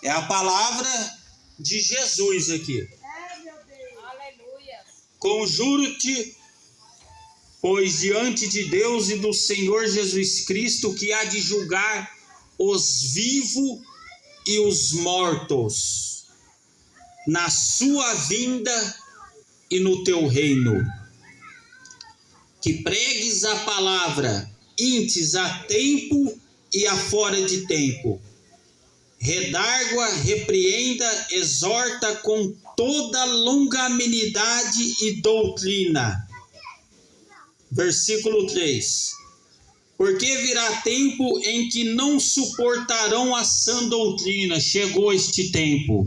É a palavra de Jesus aqui. Conjuro-te, pois diante de Deus e do Senhor Jesus Cristo, que há de julgar os vivos e os mortos, na sua vinda e no teu reino, que pregues a palavra íntes a tempo e a fora de tempo, redargua, repreenda, exorta com toda longanimidade e doutrina. Versículo 3. Porque virá tempo em que não suportarão a sã doutrina. Chegou este tempo.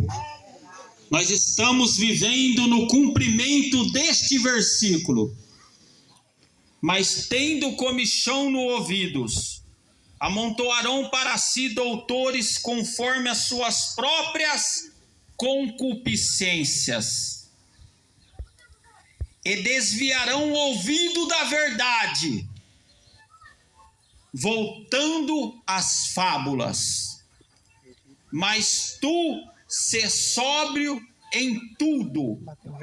Nós estamos vivendo no cumprimento deste versículo. Mas tendo comichão no ouvidos, amontoarão para si doutores conforme as suas próprias concupiscências, e desviarão o ouvido da verdade, voltando às fábulas. Mas tu, sê sóbrio em tudo,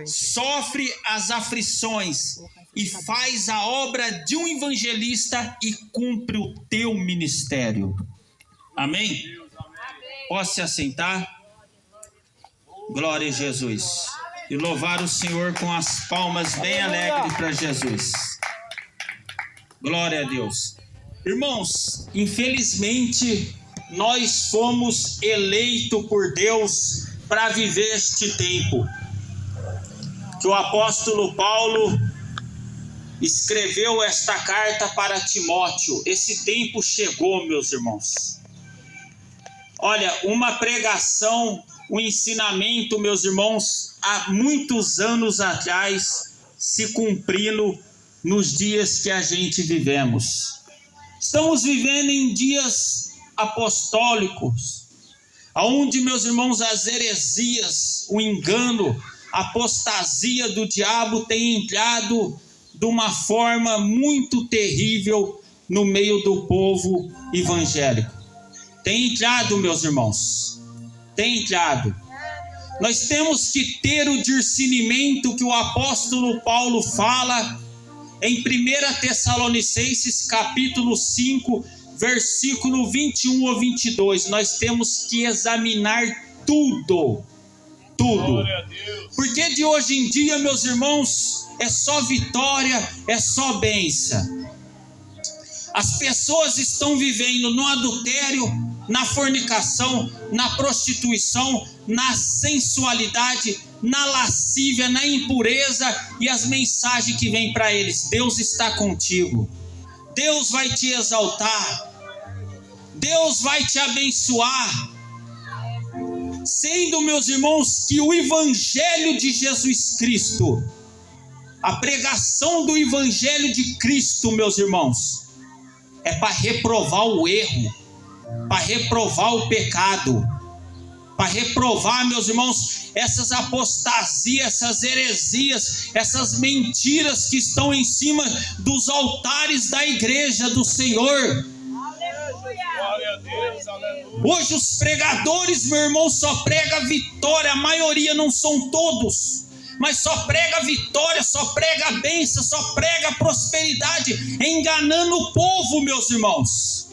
sofre as aflições e faz a obra de um evangelista e cumpre o teu ministério. Amém? Posso se assentar? Glória a Jesus. E louvar o Senhor com as palmas bem alegres para Jesus. Glória a Deus. Irmãos, infelizmente nós fomos eleitos por Deus para viver este tempo que o apóstolo Paulo escreveu esta carta para Timóteo. Esse tempo chegou, meus irmãos. Olha, uma pregação, um ensinamento, meus irmãos, há muitos anos atrás, se cumprindo nos dias que a gente vivemos. Estamos vivendo em dias apostólicos, onde, meus irmãos, as heresias, o engano, a apostasia do diabo tem entrado de uma forma muito terrível no meio do povo evangélico. Tem entrado, meus irmãos, tem entrado. Nós temos que ter o discernimento que o apóstolo Paulo fala em 1 Tessalonicenses capítulo 5, versículo 21 a 22. Nós temos que examinar tudo. Porque de hoje em dia, meus irmãos, é só vitória, é só bênção. As pessoas estão vivendo no adultério, na fornicação, na prostituição, na sensualidade, na lascívia, na impureza, e as mensagens que vêm para eles: Deus está contigo, Deus vai te exaltar, Deus vai te abençoar. Sendo, meus irmãos, que o evangelho de Jesus Cristo, a pregação do evangelho de Cristo, meus irmãos, é para reprovar o erro, para reprovar o pecado, para reprovar, meus irmãos, essas apostasias, essas heresias, essas mentiras que estão em cima dos altares da igreja do Senhor. Glória a Deus, aleluia. Hoje os pregadores, meu irmão, só prega vitória. A maioria, não são todos, mas só prega vitória, só prega bênção, só prega prosperidade, enganando o povo, meus irmãos.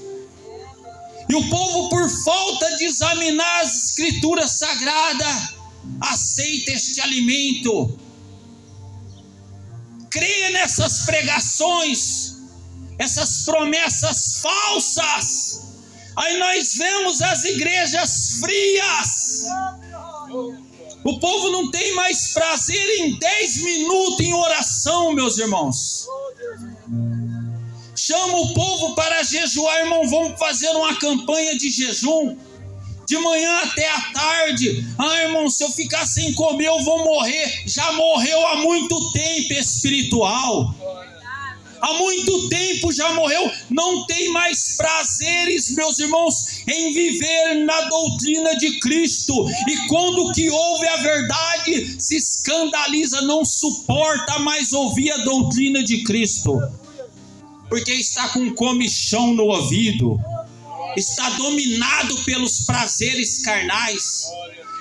E o povo, por falta de examinar as escrituras sagradas, aceita este alimento, crê nessas pregações, essas promessas falsas. Aí nós vemos as igrejas frias. O povo não tem mais prazer em 10 minutos em oração, meus irmãos. Chama o povo para jejuar, irmão. Vamos fazer uma campanha de jejum, de manhã até a tarde. Ah, irmão, se eu ficar sem comer eu vou morrer. Já morreu há muito tempo espiritual. Há muito tempo já morreu. Não tem mais prazeres, meus irmãos, em viver na doutrina de Cristo. E quando que ouve a verdade, se escandaliza, não suporta mais ouvir a doutrina de Cristo, porque está com comichão no ouvido. está dominado pelos prazeres carnais,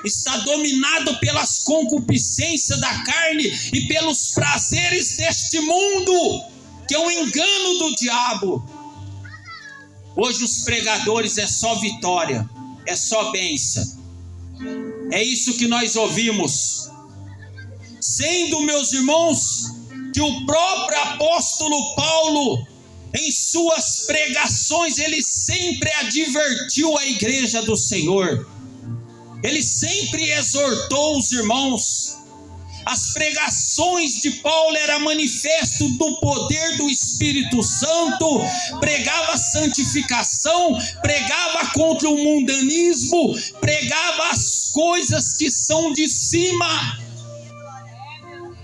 está dominado pelas concupiscências da carne e pelos prazeres deste mundo, que é um engano do diabo. Hoje os pregadores é só vitória, é só bênção. É isso que nós ouvimos. Sendo, meus irmãos, que o próprio apóstolo Paulo, em suas pregações, ele sempre advertiu a igreja do Senhor. Ele sempre exortou os irmãos. As pregações de Paulo eram manifesto do poder do Espírito Santo, pregava santificação, pregava contra o mundanismo, pregava as coisas que são de cima,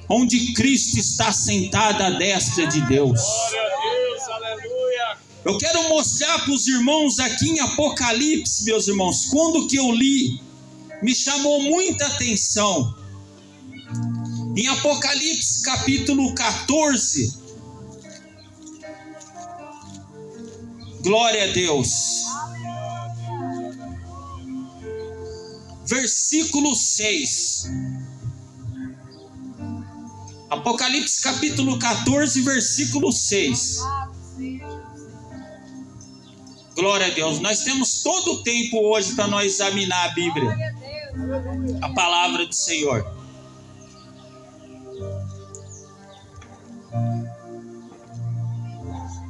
onde Cristo está sentado à destra de Deus. Glória a Deus, aleluia. Eu quero mostrar para os irmãos aqui em Apocalipse, meus irmãos, quando que eu li, me chamou muita atenção. Em Apocalipse capítulo 14, glória a Deus, versículo 6. Apocalipse capítulo 14, versículo 6. Glória a Deus. Nós temos todo o tempo hoje para nós examinar a Bíblia, a palavra do Senhor.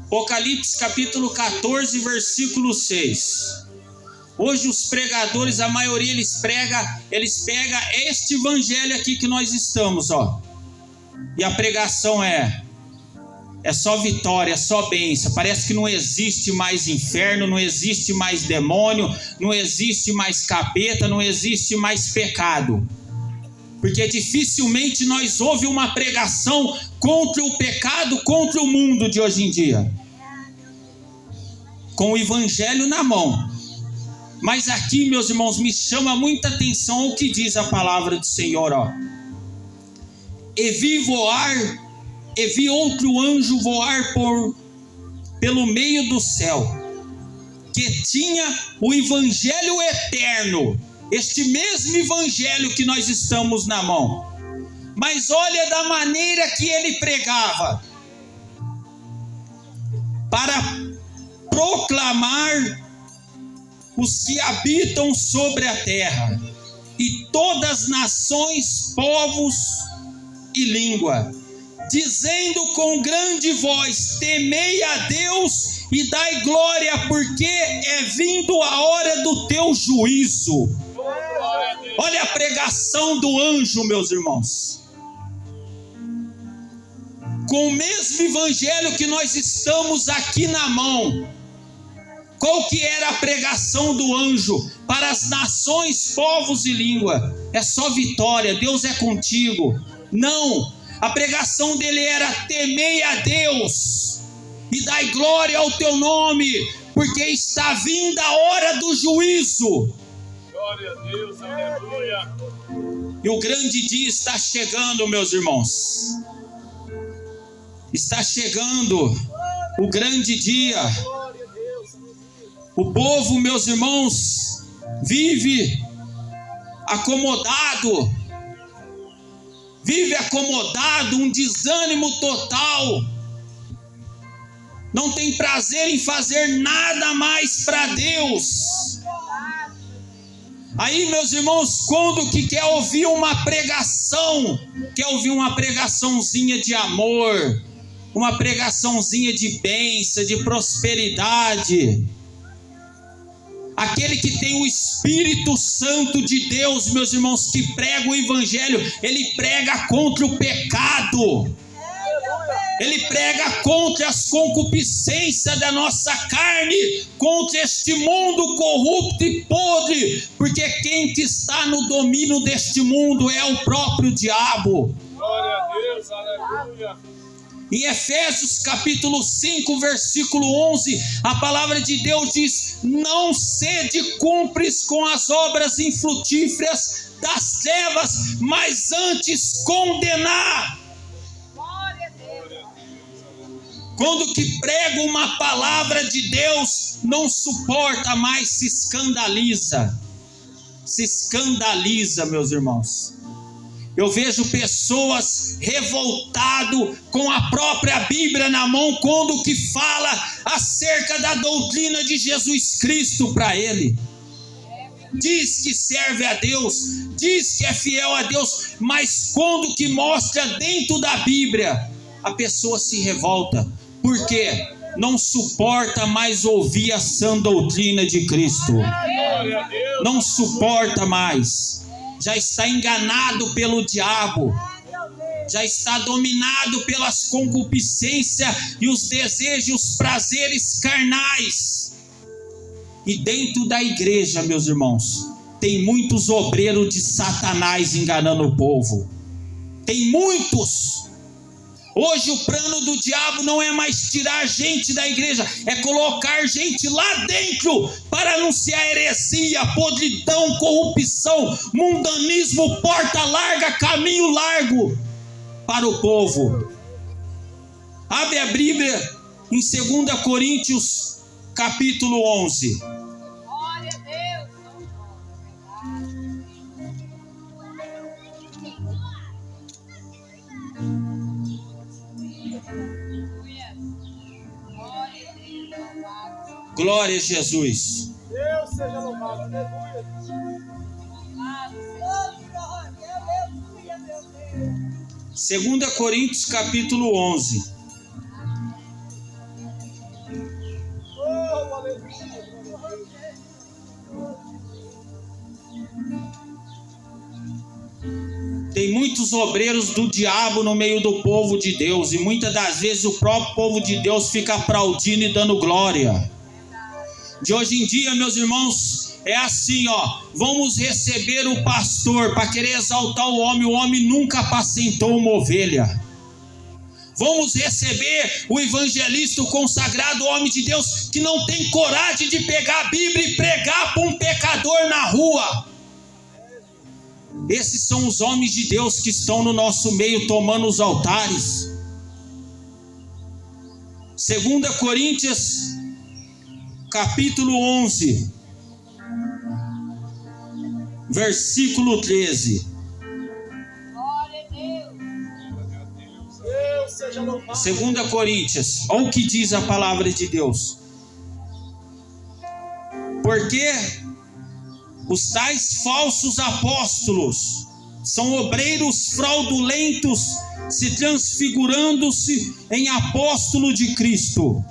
Apocalipse capítulo 14, versículo 6. Hoje os pregadores, a maioria eles pegam este evangelho aqui que nós estamos, ó. E a pregação é só vitória, é só bênção. Parece que não existe mais inferno, não existe mais demônio, não existe mais capeta, não existe mais pecado. Porque dificilmente nós ouvimos uma pregação contra o pecado, contra o mundo de hoje em dia, com o evangelho na mão. Mas aqui, meus irmãos, me chama muita atenção o que diz a palavra do Senhor, ó. E vi outro anjo voar pelo meio do céu, que tinha o evangelho eterno, este mesmo evangelho que nós estamos na mão. Mas olha da maneira que ele pregava: para proclamar os que habitam sobre a terra, e todas as nações, povos e língua, dizendo com grande voz: temei a Deus e dai glória, porque é vindo a hora do teu juízo. Olha a pregação do anjo, meus irmãos, com o mesmo evangelho que nós estamos aqui na mão. Qual que era a pregação do anjo? Para as nações, povos e língua. É só vitória, Deus é contigo. Não, a pregação dele era: temei a Deus e dai glória ao teu nome, porque está vinda a hora do juízo. Glória a Deus, aleluia. E o grande dia está chegando, meus irmãos. Está chegando o grande dia. O povo, meus irmãos, vive acomodado, um desânimo total. Não tem prazer em fazer nada mais para Deus. Aí, meus irmãos, quando que quer ouvir uma pregação, quer ouvir uma pregaçãozinha de amor, uma pregaçãozinha de bênção, de prosperidade. Aquele que tem o Espírito Santo de Deus, meus irmãos, que prega o evangelho, ele prega contra o pecado. Ele prega contra as concupiscências da nossa carne, contra este mundo corrupto e podre, porque quem que está no domínio deste mundo é o próprio diabo. Glória a Deus, aleluia. Em Efésios capítulo 5, versículo 11, a palavra de Deus diz: não sede cúmplices com as obras infrutíferas das trevas, mas antes condenar. quando que prega uma palavra de Deus, não suporta mais, se escandaliza. Se escandaliza, meus irmãos. Eu vejo pessoas revoltadas com a própria Bíblia na mão, quando que fala acerca da doutrina de Jesus Cristo para ele. Diz que serve a Deus, diz que é fiel a Deus, mas quando que mostra dentro da Bíblia, a pessoa se revolta. Por quê? Não suporta mais ouvir a sã doutrina de Cristo. Não suporta mais. Já está enganado pelo diabo. Já está dominado pelas concupiscências e os desejos, prazeres carnais. E dentro da igreja, meus irmãos, tem muitos obreiros de Satanás enganando o povo. Tem muitos. Hoje o plano do diabo não é mais tirar gente da igreja, é colocar gente lá dentro para anunciar heresia, podridão, corrupção, mundanismo, porta larga, caminho largo para o povo. Abre a Bíblia em 2 Coríntios capítulo 11. Glória a Deus. Glória a Jesus. Deus seja louvado. Aleluia. 2 Coríntios capítulo 11. Oh, aleluia. Tem muitos obreiros do diabo no meio do povo de Deus, e muitas das vezes o próprio povo de Deus fica aplaudindo e dando glória. De hoje em dia, meus irmãos, é assim, vamos receber o pastor para querer exaltar o homem nunca apacentou uma ovelha. Vamos receber o evangelista, o consagrado, o homem de Deus, que não tem coragem de pegar a Bíblia e pregar para um pecador na rua. Esses são os homens de Deus que estão no nosso meio tomando os altares. 2 Coríntios capítulo 11, versículo 13. Glória a Deus. Deus seja louvado. 2 Coríntios, olha o que diz a palavra de Deus. Porque os tais falsos apóstolos são obreiros fraudulentos, se transfigurando-se em apóstolo de Cristo.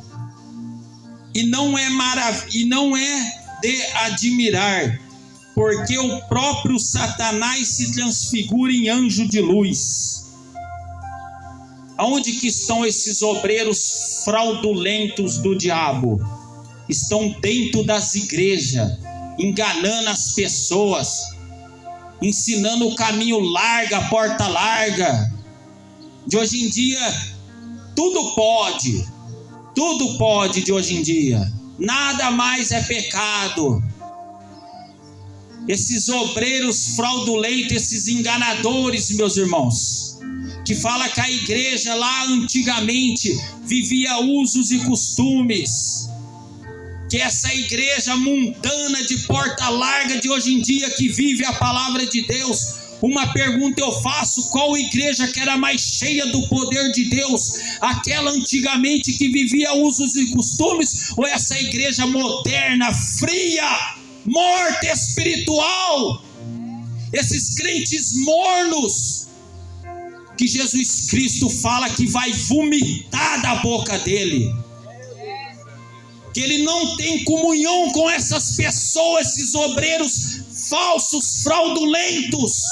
E não é de admirar, porque o próprio Satanás se transfigura em anjo de luz. Aonde que estão esses obreiros fraudulentos do diabo? Estão dentro das igrejas, enganando as pessoas, ensinando o caminho largo, a porta larga. De hoje em dia, tudo pode de hoje em dia, nada mais é pecado. Esses obreiros fraudulentos, esses enganadores, meus irmãos, que fala que a igreja lá antigamente vivia usos e costumes, que essa igreja mundana de porta larga de hoje em dia que vive a palavra de Deus. Uma pergunta eu faço: qual igreja que era mais cheia do poder de Deus? Aquela antigamente que vivia usos e costumes, ou essa igreja moderna, fria, morta espiritual? Esses crentes mornos que Jesus Cristo fala que vai vomitar da boca dele, que ele não tem comunhão com essas pessoas, esses obreiros falsos, fraudulentos,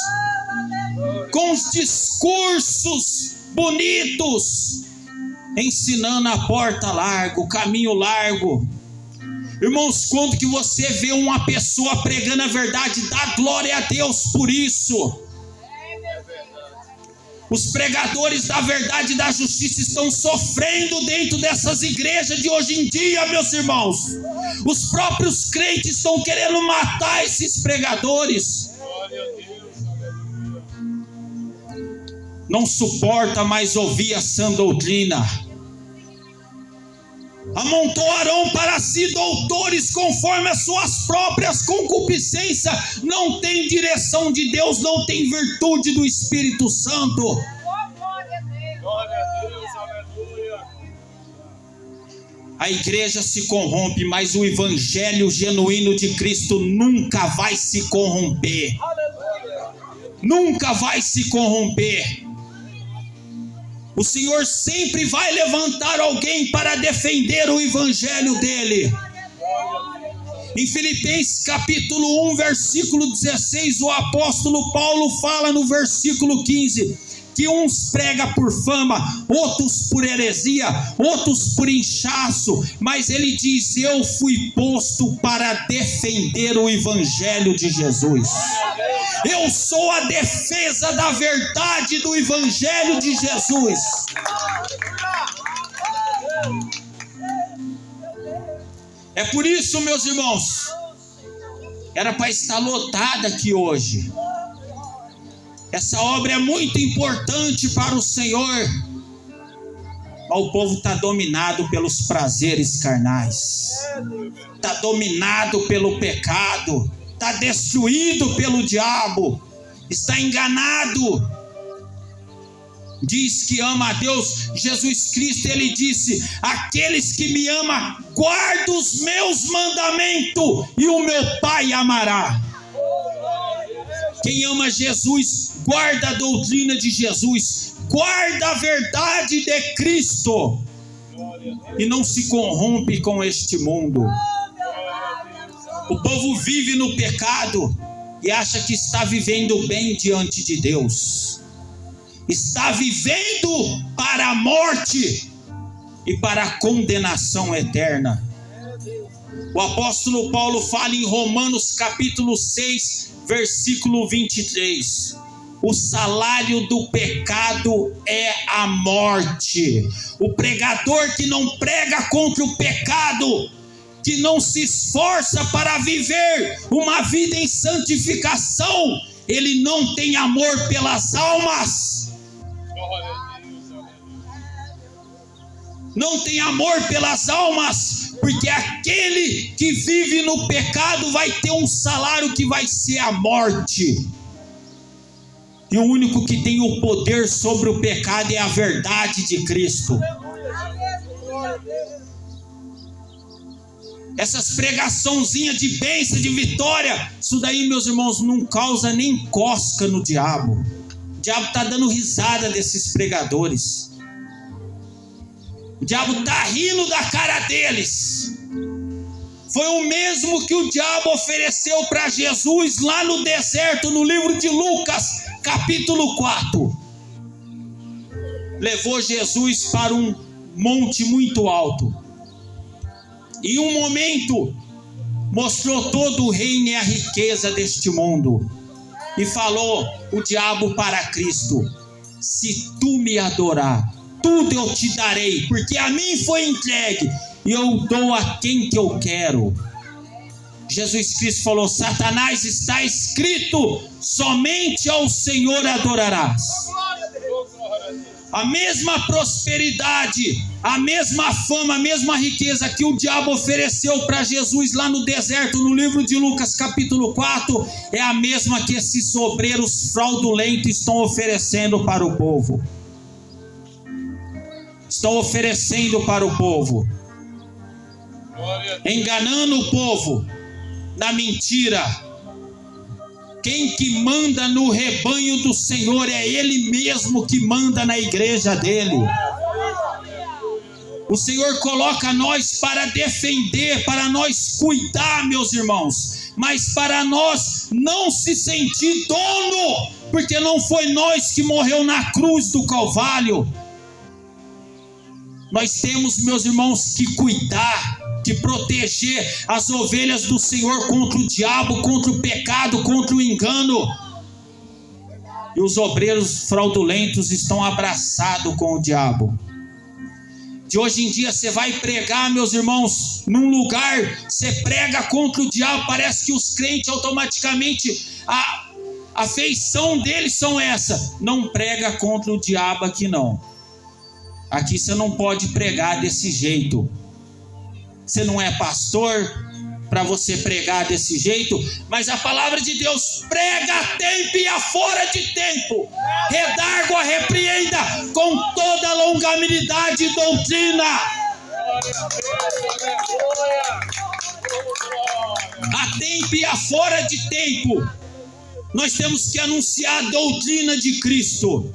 com os discursos bonitos, ensinando a porta larga, o caminho largo. Irmãos, quando que você vê uma pessoa pregando a verdade, dá glória a Deus por isso. Os pregadores da verdade e da justiça estão sofrendo dentro dessas igrejas de hoje em dia, meus irmãos. Os próprios crentes estão querendo matar esses pregadores. Glória a Deus. Aleluia. Não suporta mais ouvir a sã doutrina. Amontoarão para si doutores conforme as suas próprias concupiscências. Não tem direção de Deus, não tem virtude do Espírito Santo. Oh, glória a Deus. Glória a Deus, aleluia. A igreja se corrompe, mas o evangelho genuíno de Cristo nunca vai se corromper. Aleluia. Nunca vai se corromper. O Senhor sempre vai levantar alguém para defender o evangelho dele. Em Filipenses capítulo 1, versículo 16, o apóstolo Paulo fala no versículo 15, que uns prega por fama, outros por heresia, outros por inchaço, mas ele diz: eu fui posto para defender o evangelho de Jesus. Eu sou a defesa da verdade do evangelho de Jesus. É por isso, meus irmãos, era para estar lotada aqui hoje. Essa obra é muito importante para o Senhor, mas o povo está dominado pelos prazeres carnais, está dominado pelo pecado, está destruído pelo diabo, está enganado. Diz que ama a Deus. Jesus Cristo, ele disse: aqueles que me amam, guardam os meus mandamentos, e o meu Pai amará. Quem ama Jesus, guarda a doutrina de Jesus, guarda a verdade de Cristo, e não se corrompe com este mundo. O povo vive no pecado e acha que está vivendo bem diante de Deus. Está vivendo para a morte e para a condenação eterna. O apóstolo Paulo fala em Romanos capítulo 6, versículo 23. O salário do pecado é a morte. O pregador que não prega contra o pecado, que não se esforça para viver uma vida em santificação, ele não tem amor pelas almas. Não tem amor pelas almas, porque aquele que vive no pecado vai ter um salário que vai ser a morte. E o único que tem o poder sobre o pecado é a verdade de Cristo. Essas pregaçãozinhas de bênção, de vitória, isso daí, meus irmãos, não causa nem cosca no diabo. O diabo está dando risada desses pregadores. O diabo está rindo da cara deles. Foi o mesmo que o diabo ofereceu para Jesus lá no deserto, no livro de Lucas, capítulo 4. Levou Jesus para um monte muito alto. Em um momento, mostrou todo o reino e a riqueza deste mundo. E falou o diabo para Cristo: se tu me adorar, tudo eu te darei, porque a mim foi entregue, e eu dou a quem que eu quero. Jesus Cristo falou: Satanás, está escrito, somente ao Senhor adorarás. A mesma prosperidade, a mesma fama, a mesma riqueza que o diabo ofereceu para Jesus lá no deserto, no livro de Lucas capítulo 4, é a mesma que esses obreiros fraudulentos estão oferecendo para o povo. Estão oferecendo para o povo, enganando o povo na mentira. Quem que manda no rebanho do Senhor é Ele mesmo que manda na igreja dele. O Senhor coloca nós para defender, para nós cuidar, meus irmãos, mas para nós não se sentir dono, porque não foi nós que morreu na cruz do Calvário. Nós temos, meus irmãos, que cuidar, que proteger as ovelhas do Senhor contra o diabo, contra o pecado, contra o engano. E os obreiros fraudulentos estão abraçados com o diabo. De hoje em dia você vai pregar, meus irmãos, num lugar, você prega contra o diabo, parece que os crentes automaticamente, a feição deles são essa: não prega contra o diabo aqui não. Aqui você não pode pregar desse jeito. você não é pastor para você pregar desse jeito, mas a palavra de Deus prega a tempo e a fora de tempo, redargua, repreenda com toda longanimidade e doutrina. A tempo e a fora de tempo, nós temos que anunciar a doutrina de Cristo,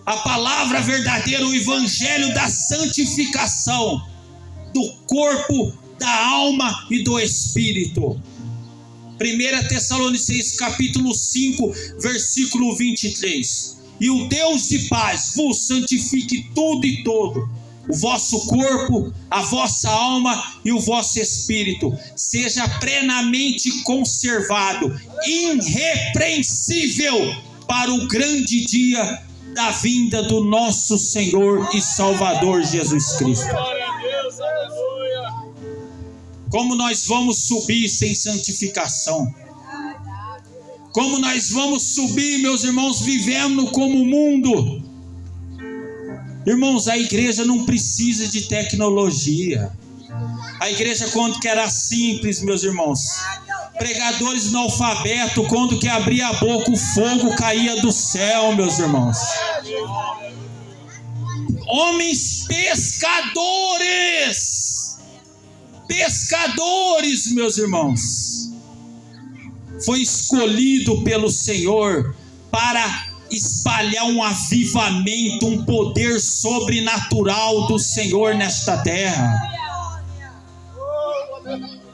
a palavra verdadeira, o evangelho da santificação do corpo, da alma e do espírito. 1 Tessalonicenses capítulo 5, versículo 23. E o Deus de paz vos santifique tudo e todo, o vosso corpo, a vossa alma e o vosso espírito, seja plenamente conservado, irrepreensível para o grande dia da vinda do nosso Senhor e Salvador Jesus Cristo. Glória a Deus, aleluia. Como nós vamos subir sem santificação? Como nós vamos subir, meus irmãos, vivendo como o mundo? Irmãos, a igreja não precisa de tecnologia. A igreja, quando que era simples, meus irmãos, pregadores analfabeto, quando que abria a boca, o fogo caía do céu, meus irmãos. Homens pescadores, meus irmãos, foi escolhido pelo Senhor para espalhar um avivamento, um poder sobrenatural do Senhor nesta terra.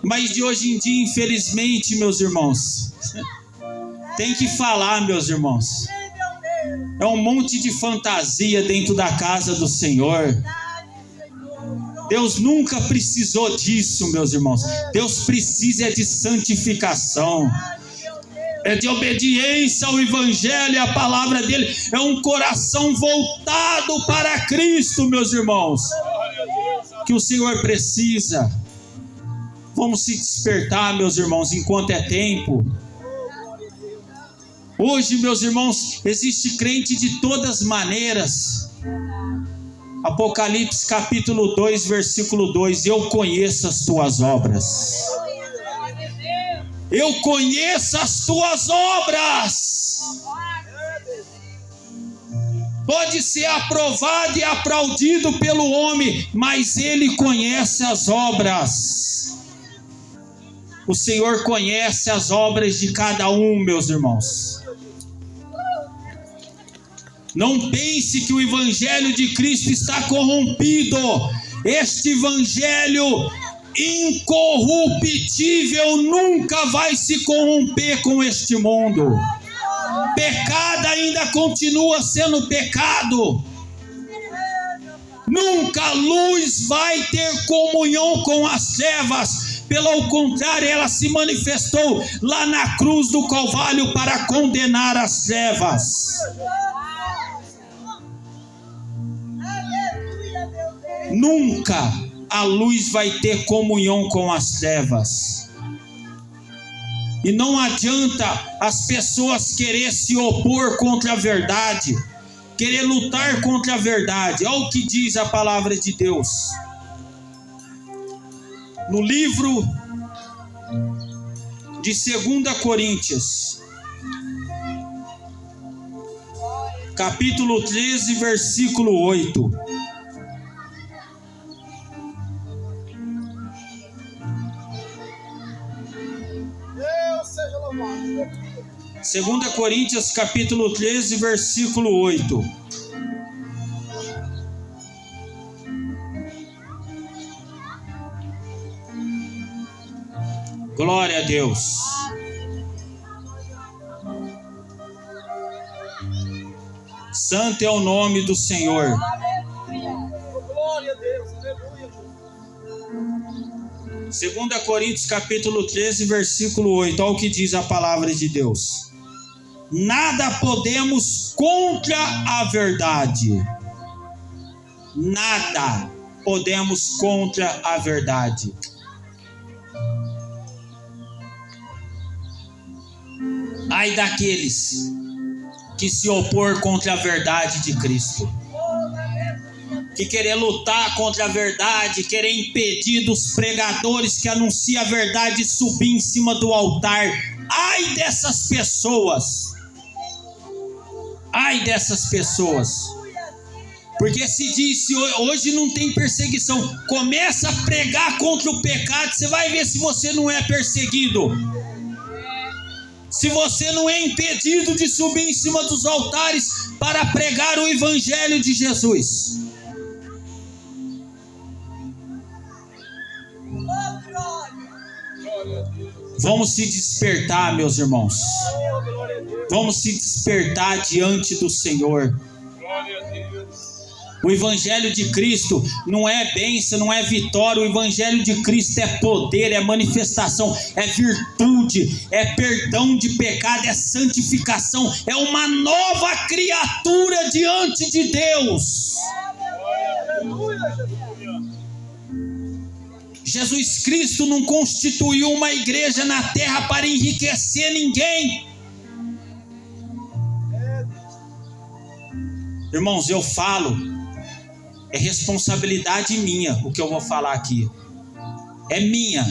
Mas de hoje em dia, infelizmente, meus irmãos, tem que falar, meus irmãos, é um monte de fantasia dentro da casa do Senhor. Deus nunca precisou disso, meus irmãos. Deus precisa de santificação, é de obediência ao evangelho e à palavra dele, é um coração voltado para Cristo, meus irmãos, que o Senhor precisa. Vamos se despertar, meus irmãos, enquanto é tempo. Hoje, meus irmãos, existe crente de todas maneiras. Apocalipse capítulo 2, versículo 2: eu conheço as tuas obras. Eu conheço as tuas obras. Pode ser aprovado e aplaudido pelo homem, mas ele conhece as obras. O Senhor conhece as obras de cada um, meus irmãos. Não pense que o evangelho de Cristo está corrompido. Este evangelho incorruptível nunca vai se corromper com este mundo. Pecado ainda continua sendo pecado. Nunca a luz vai ter comunhão com as trevas. Pelo contrário, ela se manifestou lá na cruz do Calvário para condenar as trevas. Nunca a luz vai ter comunhão com as trevas. E não adianta as pessoas querer se opor contra a verdade, querer lutar contra a verdade. Olha o que diz a palavra de Deus no livro de 2 Coríntios, capítulo 13, versículo 8. Deus seja louvado. 2 Coríntios capítulo 13, versículo 8. Glória a Deus. Santo é o nome do Senhor. Glória a Deus, aleluia. 2 Coríntios capítulo 13, versículo 8. Olha o que diz a palavra de Deus: nada podemos contra a verdade. Nada podemos contra a verdade. Ai daqueles que se opor contra a verdade de Cristo, e querer lutar contra a verdade, querer impedir dos pregadores que anunciam a verdade subir em cima do altar. Ai dessas pessoas! Ai dessas pessoas! Porque se diz, se hoje não tem perseguição, começa a pregar contra o pecado, você vai ver se você não é perseguido. Se você não é impedido de subir em cima dos altares para pregar o Evangelho de Jesus. Vamos se despertar, meus irmãos. Vamos se despertar diante do Senhor. O Evangelho de Cristo não é bênção, não é vitória. O Evangelho de Cristo é poder, é manifestação, é virtude, é perdão de pecado, é santificação, é uma nova criatura diante de Deus. Jesus Cristo não constituiu uma igreja na terra para enriquecer ninguém. Irmãos, eu falo, é responsabilidade minha o que eu vou falar aqui. É minha.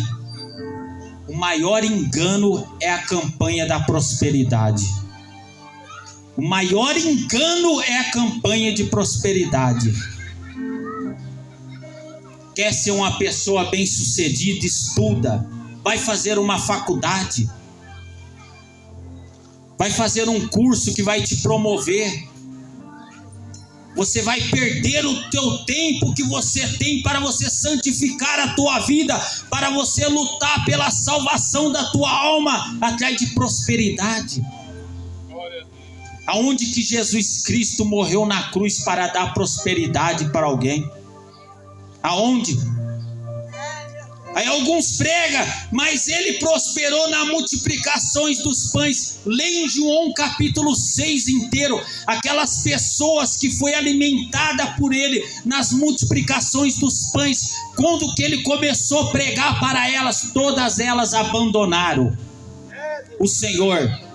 O maior engano é a campanha da prosperidade. O maior engano é a campanha de prosperidade. Quer ser uma pessoa bem-sucedida, estuda, vai fazer uma faculdade, vai fazer um curso que vai te promover. Você vai perder o teu tempo que você tem para você santificar a tua vida, para você lutar pela salvação da tua alma, atrás de prosperidade. Aonde que Jesus Cristo morreu na cruz para dar prosperidade para alguém? Aonde? Aí alguns pregam, mas ele prosperou na multiplicações dos pães. Lê em João capítulo 6 inteiro, aquelas pessoas que foi alimentada por ele nas multiplicações dos pães. Quando que ele começou a pregar para elas, todas elas abandonaram o Senhor.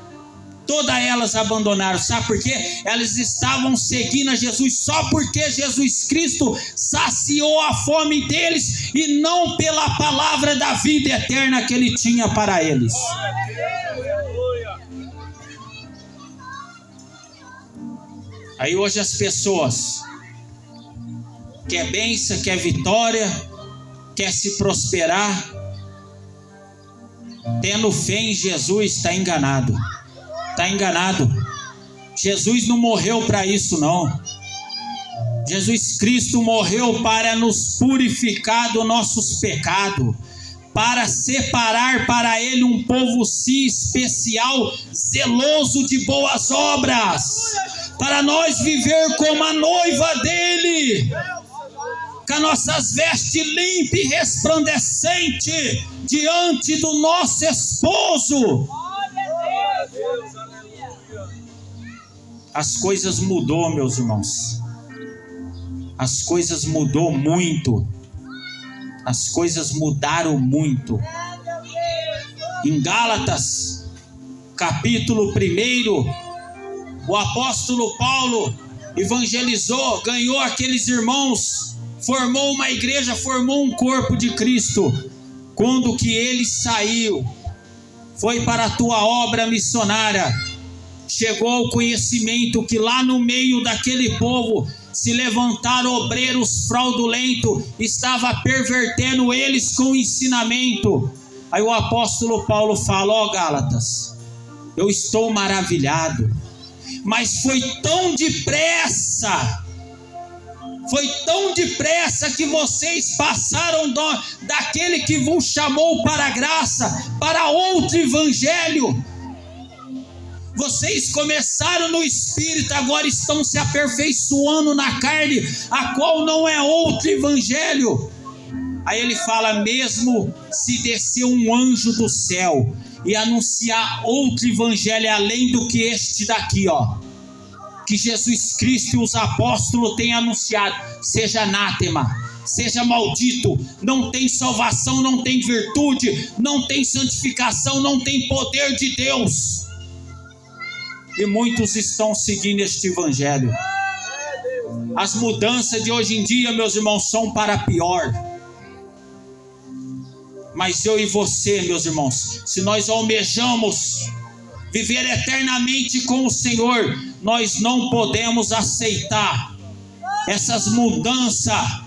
Todas elas abandonaram. Sabe por quê? Elas estavam seguindo a Jesus só porque Jesus Cristo saciou a fome deles e não pela palavra da vida eterna que ele tinha para eles. Aí hoje as pessoas quer bênção, quer vitória, quer se prosperar, tendo fé em Jesus, está enganado. Está enganado. Jesus não morreu para isso, não. Jesus Cristo morreu para nos purificar dos nossos pecados, para separar para Ele um povo si especial, zeloso de boas obras, para nós viver como a noiva dele, com as nossas vestes limpas e resplandecentes diante do nosso esposo. As coisas mudou, meus irmãos. As coisas mudou muito. As coisas mudaram muito. Em Gálatas, capítulo 1, o apóstolo Paulo evangelizou, ganhou aqueles irmãos, formou uma igreja, formou um corpo de Cristo. Quando que ele saiu, foi para a tua obra missionária, chegou ao conhecimento que lá no meio daquele povo se levantaram obreiros fraudulentos, estava pervertendo eles com o ensinamento. Aí o apóstolo Paulo fala: ó Gálatas, eu estou maravilhado, mas foi tão depressa que vocês passaram daquele que vos chamou para a graça, para outro evangelho. Vocês começaram no Espírito, agora estão se aperfeiçoando na carne, a qual não é outro evangelho. Aí ele fala: mesmo se descer um anjo do céu e anunciar outro evangelho além do que este daqui, ó, que Jesus Cristo e os apóstolos têm anunciado, seja anátema, seja maldito, não tem salvação, não tem virtude, não tem santificação, não tem poder de Deus. E muitos estão seguindo este evangelho. As mudanças de hoje em dia, meus irmãos, são para pior. Mas eu e você, meus irmãos, se nós almejamos viver eternamente com o Senhor, nós não podemos aceitar essas mudanças.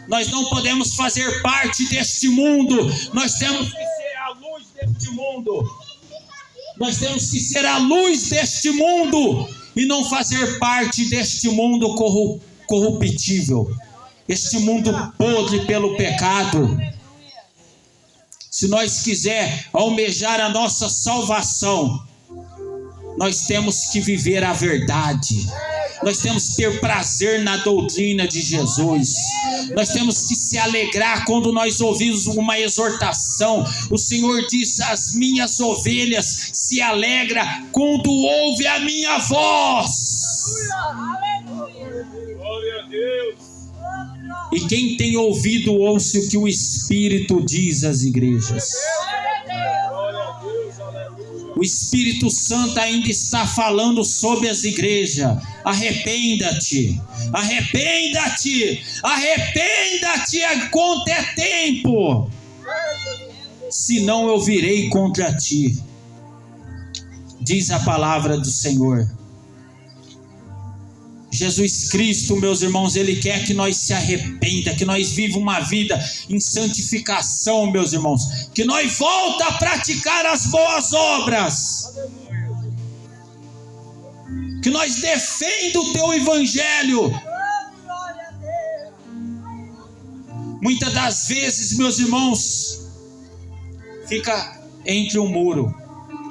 Nós não podemos fazer parte deste mundo. Nós temos que ser a luz deste mundo. Nós temos que ser a luz deste mundo e não fazer parte deste mundo corruptível, este mundo podre pelo pecado. Se nós quiser almejar a nossa salvação, nós temos que viver a verdade. Nós temos que ter prazer na doutrina de Jesus. Nós temos que se alegrar quando nós ouvimos uma exortação. O Senhor diz: as minhas ovelhas se alegram quando ouvem a minha voz. Glória a Deus. E quem tem ouvido, ouça o que o Espírito diz às igrejas. Glória a Deus, aleluia. O Espírito Santo ainda está falando sobre as igrejas. Arrependa-te, arrependa-te, arrependa-te enquanto é tempo. Senão eu virei contra ti, diz a palavra do Senhor. Jesus Cristo, meus irmãos, Ele quer que nós se arrependa, que nós vivamos uma vida em santificação, meus irmãos, que nós volta a praticar as boas obras, que nós defenda o Teu Evangelho. Muitas das vezes, meus irmãos, fica entre um muro,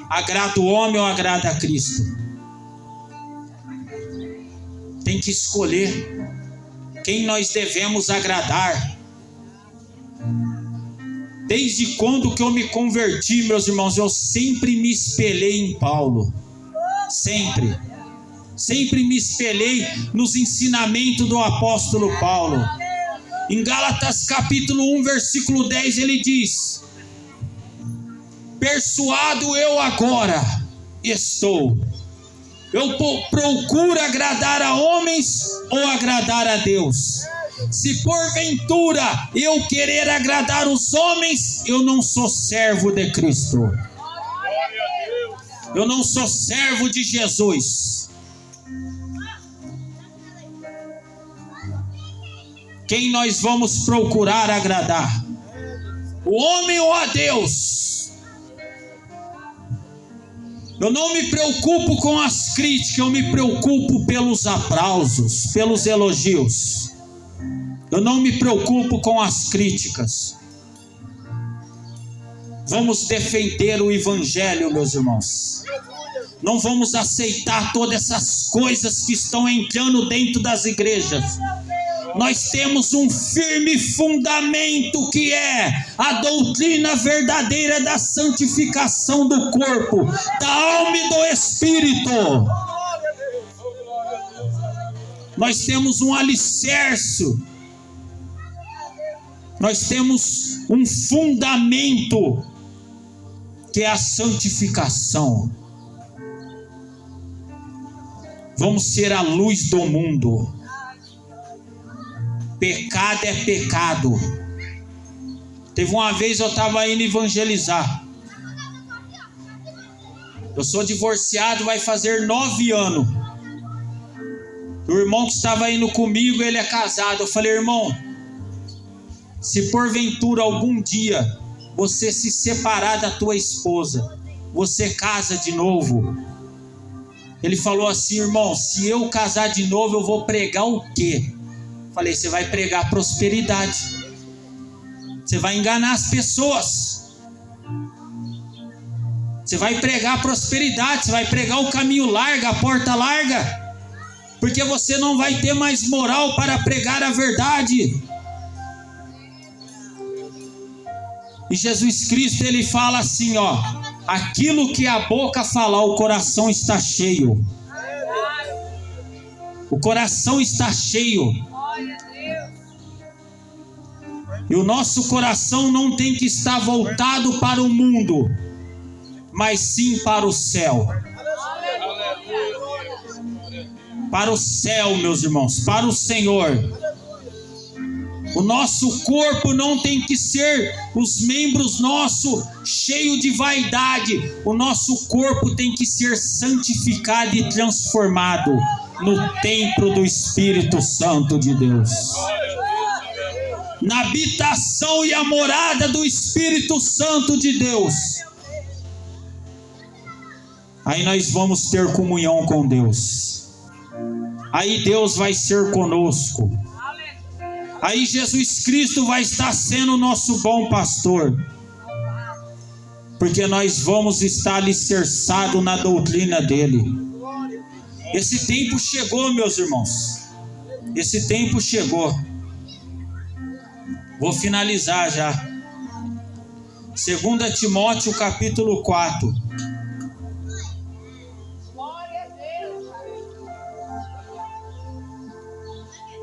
agrada o homem ou agrada a Cristo. Tem que escolher quem nós devemos agradar. Desde quando que eu me converti, meus irmãos, eu sempre me espelhei em Paulo. Sempre me espelhei nos ensinamentos do apóstolo Paulo. Em Gálatas capítulo 1, versículo 10, ele diz: persuado eu agora estou. Eu procuro agradar a homens ou agradar a Deus? Se porventura eu querer agradar os homens, eu não sou servo de Cristo. Eu não sou servo de Jesus. Quem nós vamos procurar agradar? O homem ou a Deus? Eu não me preocupo com as críticas, eu me preocupo pelos aplausos, pelos elogios. Eu não me preocupo com as críticas. Vamos defender o Evangelho, meus irmãos. Não vamos aceitar todas essas coisas que estão entrando dentro das igrejas. Nós temos um firme fundamento, que é a doutrina verdadeira da santificação do corpo, da alma e do espírito. Nós temos um alicerce, nós temos um fundamento, que é a santificação. Vamos ser a luz do mundo. Pecado é pecado. Teve uma vez eu estava indo evangelizar. Eu sou divorciado, vai fazer 9 anos. O irmão que estava indo comigo, ele é casado. Eu falei: irmão, se porventura algum dia você se separar da tua esposa, você casa de novo? Ele falou assim: irmão, se eu casar de novo, eu vou pregar o quê? Falei: você vai pregar prosperidade. Você vai enganar as pessoas. Você vai pregar prosperidade. Você vai pregar o caminho largo, a porta larga. Porque você não vai ter mais moral para pregar a verdade. E Jesus Cristo, ele fala assim, ó: aquilo que a boca falar, o coração está cheio. O coração está cheio. E o nosso coração não tem que estar voltado para o mundo, mas sim para o céu. para o céu, meus irmãos, para o Senhor. O nosso corpo não tem que ser os membros nossos cheios de vaidade. O nosso corpo tem que ser santificado e transformado no templo do Espírito Santo de Deus, na habitação e a morada do Espírito Santo de Deus. Aí nós vamos ter comunhão com Deus. Aí Deus vai ser conosco. Aí Jesus Cristo vai estar sendo o nosso bom pastor. Porque nós vamos estar alicerçados na doutrina dele. Esse tempo chegou, meus irmãos. Esse tempo chegou. Vou finalizar já. 2 Timóteo capítulo 4.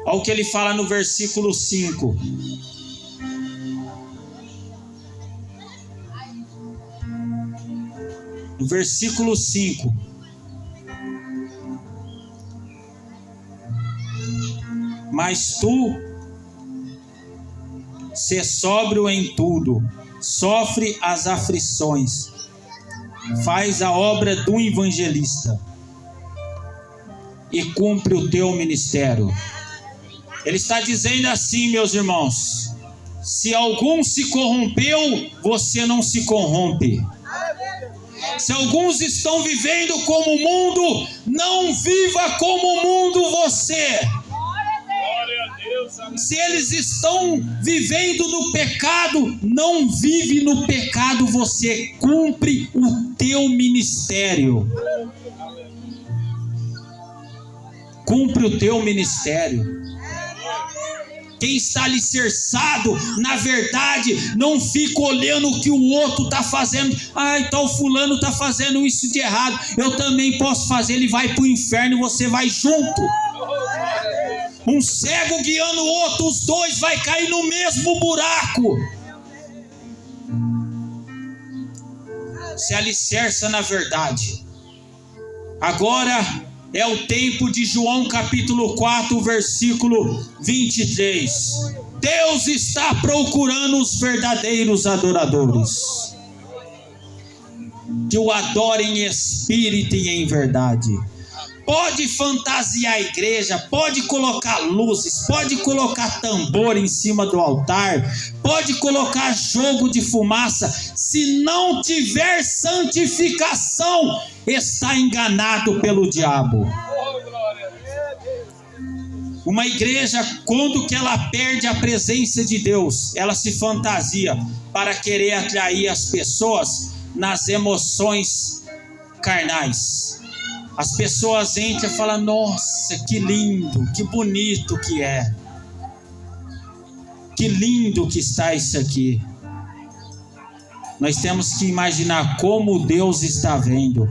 Olha o que ele fala no versículo 5. No versículo 5. Mas tu, sê sóbrio em tudo, sofre as aflições, faz a obra do evangelista e cumpre o teu ministério. Ele está dizendo assim, meus irmãos: se algum se corrompeu, você não se corrompe. Se alguns estão vivendo como o mundo, não viva como o mundo você. Se eles estão vivendo no pecado, não vive no pecado você. Cumpre o teu ministério. Cumpre o teu ministério. Quem está alicerçado na verdade não fica olhando o que o outro está fazendo. Ai, tal fulano está fazendo isso de errado, eu também posso fazer. Ele vai para o inferno e você vai junto. Um cego guiando o outro, os dois vai cair no mesmo buraco. Se alicerça na verdade. Agora é o tempo de João capítulo 4, versículo 23. Deus está procurando os verdadeiros adoradores, que o adorem em espírito e em verdade. Pode fantasiar a igreja, pode colocar luzes, pode colocar tambor em cima do altar, pode colocar jogo de fumaça. Se não tiver santificação, está enganado pelo diabo. Uma igreja, quando que ela perde a presença de Deus, ela se fantasia para querer atrair as pessoas nas emoções carnais. As pessoas entram e falam: nossa, que lindo, que bonito que é. Que lindo que está isso aqui. Nós temos que imaginar como Deus está vendo.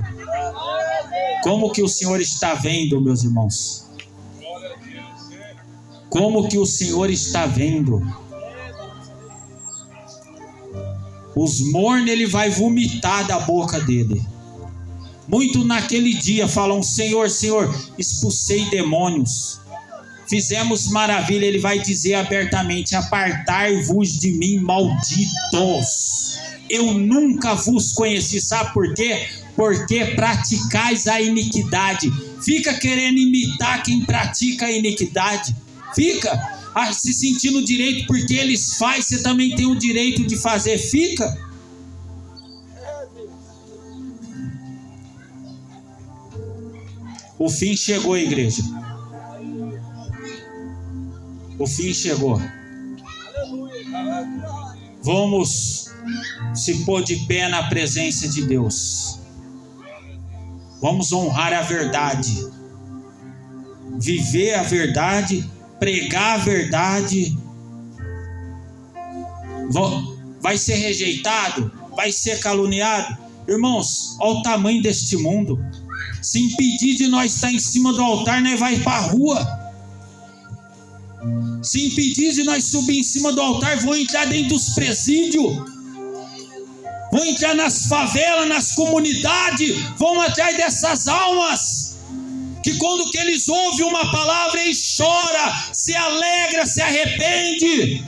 Como que o Senhor está vendo, meus irmãos? Como que o Senhor está vendo? Os mornos ele vai vomitar da boca dele. Muito naquele dia falam: Senhor, Senhor, expulsei demônios, fizemos maravilha. Ele vai dizer abertamente: apartai-vos de mim, malditos, eu nunca vos conheci. Sabe por quê? Porque praticais a iniquidade. Fica querendo imitar quem pratica a iniquidade. Fica se sentindo direito porque eles fazem, você também tem o direito de fazer. Fica. O fim chegou, igreja. O fim chegou. Vamos se pôr de pé na presença de Deus. Vamos honrar a verdade. Viver a verdade. Pregar a verdade. Vai ser rejeitado? Vai ser caluniado? Irmãos, olha o tamanho deste mundo. Se impedir de nós estar em cima do altar, nós vai para a rua. Se impedir de nós subir em cima do altar, vão entrar dentro dos presídios, vão entrar nas favelas, nas comunidades, vão atrás dessas almas. que quando que eles ouvem uma palavra, eles choram, se alegra, se arrepende.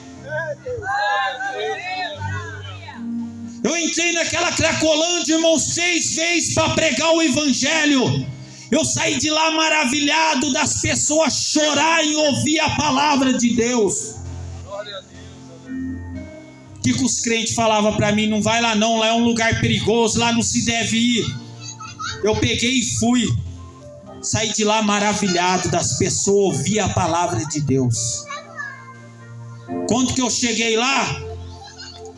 Eu entrei naquela Cracolândia, irmãos, 6 vezes para pregar o evangelho. Eu saí de lá maravilhado das pessoas chorarem e ouvir a palavra de Deus. O que os crentes falavam para mim? Não vai lá não, lá é um lugar perigoso, lá não se deve ir. Eu peguei e fui. Saí de lá maravilhado das pessoas ouvir a palavra de Deus. Quando que eu cheguei lá,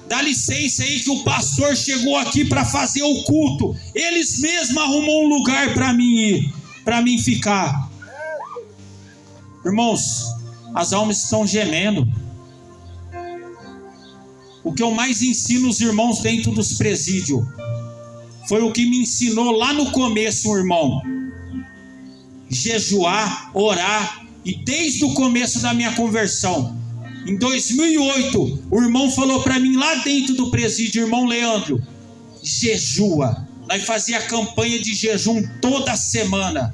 dá licença aí que o pastor chegou aqui para fazer o culto. Eles mesmos arrumou um lugar para mim ir, para mim ficar. Irmãos, as almas estão gemendo. O que eu mais ensino os irmãos dentro dos presídios foi o que me ensinou lá no começo, um irmão. Jejuar, orar, e desde o começo da minha conversão, em 2008, o irmão falou para mim lá dentro do presídio, irmão Leandro, jejua. Nós fazia campanha de jejum toda semana,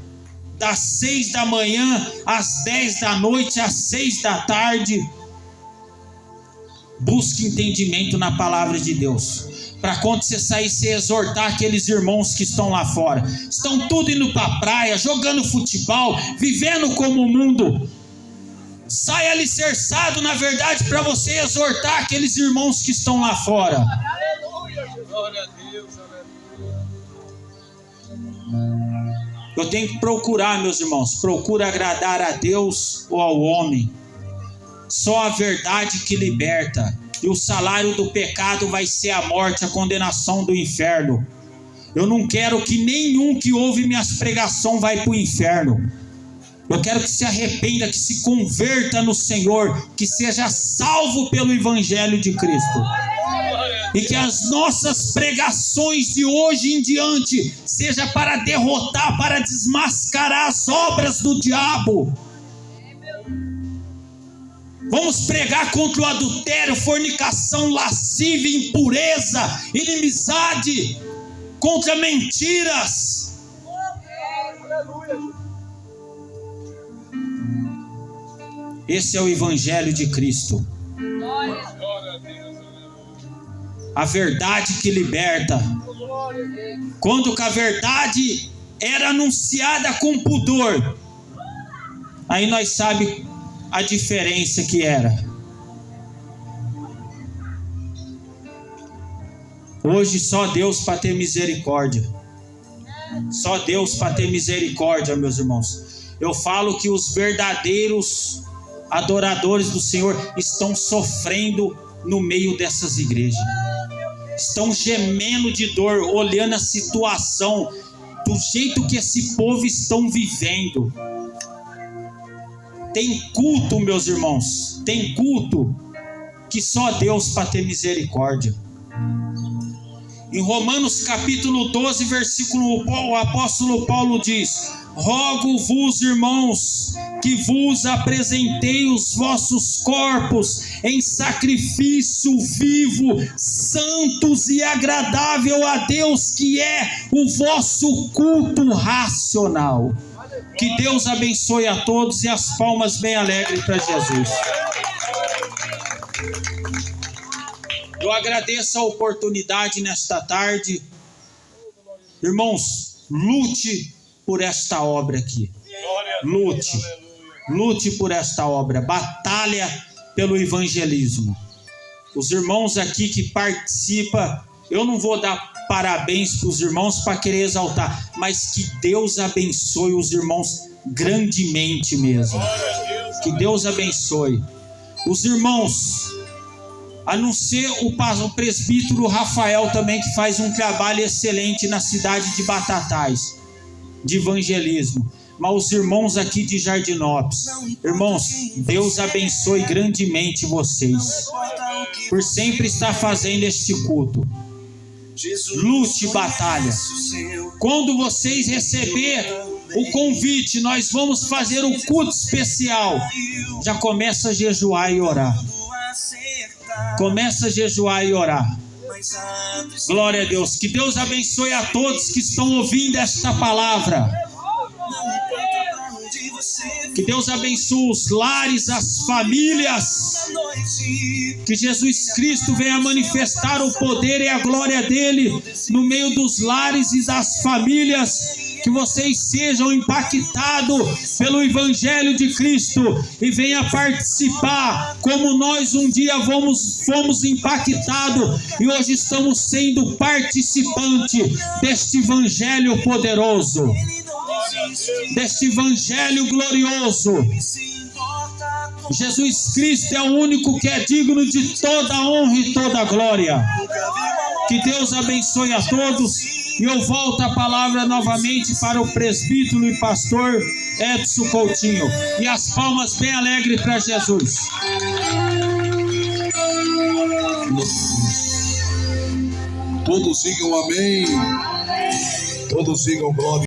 das 6 da manhã às 10 da noite, às 6 da tarde. Busque entendimento na palavra de Deus, para quando você sair, você exortar aqueles irmãos que estão lá fora. Estão tudo indo para a praia, jogando futebol, vivendo como o mundo. Sai alicerçado na verdade para você exortar aqueles irmãos que estão lá fora. Aleluia. Glória a Deus. Eu tenho que procurar, meus irmãos, procura agradar a Deus ou ao homem. Só a verdade que liberta. E o salário do pecado vai ser a morte, a condenação do inferno. Eu não quero que nenhum que ouve minhas pregações vai para o inferno. Eu quero que se arrependa, que se converta no Senhor, que seja salvo pelo Evangelho de Cristo. E que as nossas pregações de hoje em diante seja para derrotar, para desmascarar as obras do diabo. Vamos pregar contra o adultério, fornicação, lascívia, impureza, inimizade, contra mentiras. Esse é o Evangelho de Cristo. A verdade que liberta. Quando que a verdade era anunciada com pudor, aí nós sabemos a diferença que era. Hoje só Deus para ter misericórdia. Só Deus para ter misericórdia, meus irmãos. Eu falo que os verdadeiros adoradores do Senhor estão sofrendo no meio dessas igrejas. Estão gemendo de dor, olhando a situação, do jeito que esse povo estão vivendo. Tem culto, meus irmãos, tem culto que só Deus para ter misericórdia. Em Romanos capítulo 12, versículo 1, o apóstolo Paulo diz: rogo-vos, irmãos, que vos apresentei os vossos corpos em sacrifício vivo, santos e agradável a Deus, que é o vosso culto racional. Que Deus abençoe a todos, e as palmas bem alegres para Jesus. Eu agradeço a oportunidade nesta tarde. Irmãos, lute por esta obra aqui. Lute por esta obra. Batalha pelo evangelismo. Os irmãos aqui que participam, eu não vou dar parabéns para os irmãos para querer exaltar, mas que Deus abençoe os irmãos grandemente mesmo. Que Deus abençoe os irmãos, a não ser o presbítero Rafael também, que faz um trabalho excelente na cidade de Batatais, de evangelismo. Mas os irmãos aqui de Jardinópolis, irmãos, Deus abençoe grandemente vocês por sempre estar fazendo este culto. Lute, batalha. Quando vocês receberem o convite, nós vamos fazer um culto especial. Já começa a jejuar e orar. Começa a jejuar e orar. Glória a Deus. Que Deus abençoe a todos que estão ouvindo esta palavra. Que Deus abençoe os lares, as famílias. Que Jesus Cristo venha manifestar o poder e a glória dele no meio dos lares e das famílias. Que vocês sejam impactados pelo Evangelho de Cristo e venham participar como nós um dia fomos impactados e hoje estamos sendo participantes deste Evangelho poderoso, deste Evangelho glorioso. Jesus Cristo é o único que é digno de toda honra e toda glória. Que Deus abençoe a todos. E eu volto a palavra novamente para o presbítero e pastor Edson Coutinho. E as palmas bem alegres para Jesus. Todos digam amém. Todos digam glória.